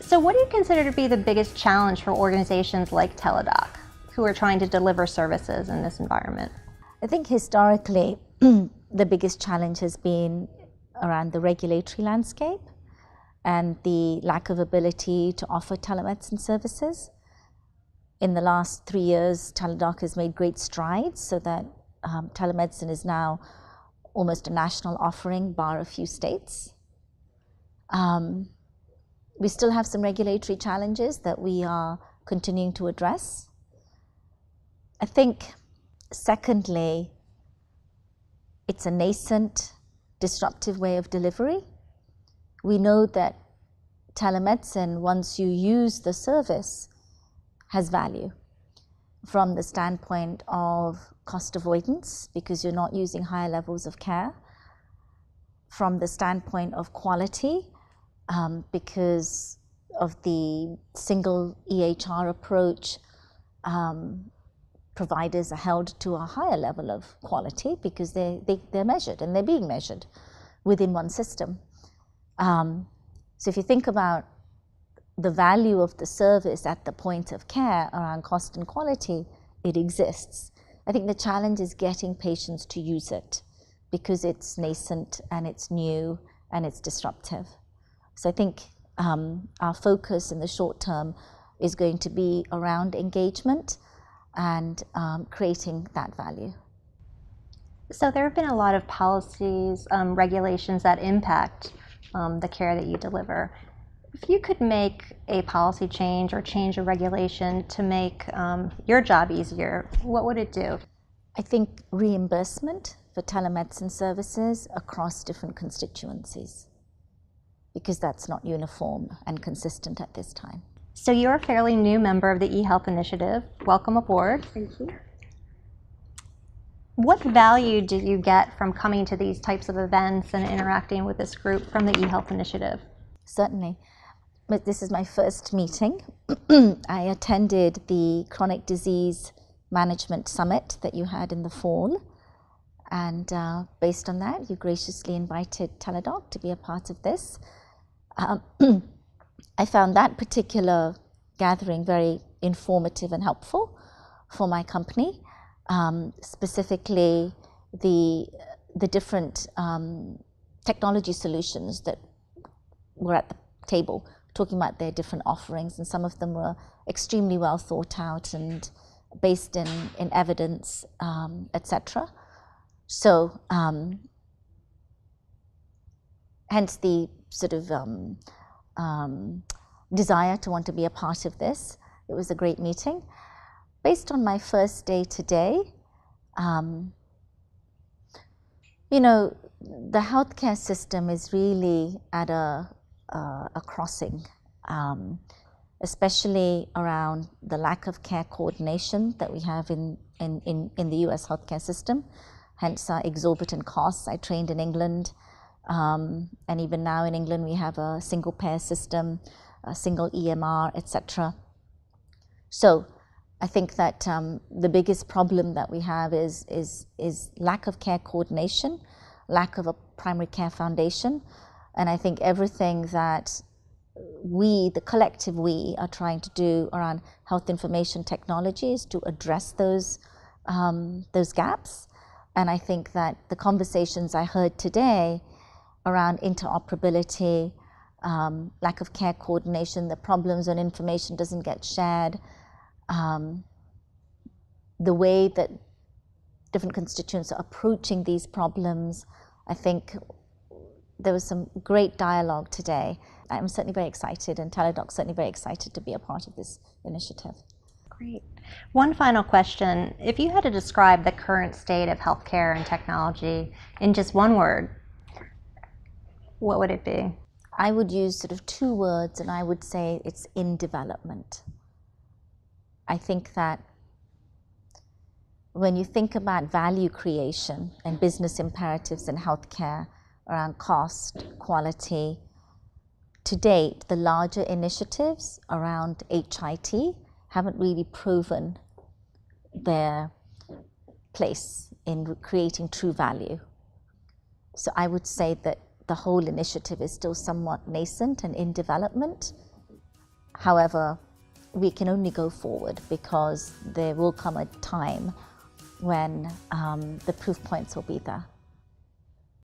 So what do you consider to be the biggest challenge for organizations like Teladoc, who are trying to deliver services in this environment? I think historically, the biggest challenge has been around the regulatory landscape and the lack of ability to offer telemedicine services. In the last 3 years, Teladoc has made great strides so that telemedicine is now almost a national offering, bar a few states. We still have some regulatory challenges that we are continuing to address. I think, secondly, it's a nascent, disruptive way of delivery. We know that telemedicine, once you use the service, has value from the standpoint of cost avoidance, because you're not using higher levels of care, from the standpoint of quality, because of the single EHR approach. Providers are held to a higher level of quality because they're measured and they're being measured within one system. So if you think about the value of the service at the point of care around cost and quality, it exists. I think the challenge is getting patients to use it because it's nascent and it's new and it's disruptive. So I think our focus in the short term is going to be around engagement and creating that value. So there have been a lot of policies, regulations that impact the care that you deliver. If you could make a policy change or change a regulation to make your job easier, what would it do? I think reimbursement for telemedicine services across different constituencies, because that's not uniform and consistent at this time. So you're a fairly new member of the eHealth initiative. Welcome aboard. Thank you. What value do you get from coming to these types of events and interacting with this group from the eHealth initiative? Certainly. But this is my first meeting. I attended the Chronic Disease Management Summit that you had in the fall. And based on that, you graciously invited Teladoc to be a part of this. I found that particular gathering very informative and helpful for my company, specifically the different technology solutions that were at the table, talking about their different offerings, and some of them were extremely well thought out and based in evidence, etc. So hence the sort of desire to want to be a part of this. It was a great meeting. Based on my first day today, you know, the healthcare system is really at a crossing, especially around the lack of care coordination that we have in the US healthcare system, hence our exorbitant costs. I trained in England, and even now in England we have a single payer system, a single EMR, etc. So I think that the biggest problem that we have is lack of care coordination, lack of a primary care foundation, and I think everything that we, the collective we, are trying to do around health information technology is to address those gaps. And I think that the conversations I heard today around interoperability, lack of care coordination, the problems when information doesn't get shared, the way that different constituents are approaching these problems. I think there was some great dialogue today. I'm certainly very excited, and Teladoc's certainly very excited to be a part of this initiative. Great. One final question. If you had to describe the current state of healthcare and technology in just one word, what would it be? I would use sort of 2 words, and I would say it's in development. I think that when you think about value creation and business imperatives in healthcare around cost, quality, to date, the larger initiatives around HIT haven't really proven their place in creating true value. So I would say that the whole initiative is still somewhat nascent and in development. However, we can only go forward because there will come a time when the proof points will be there.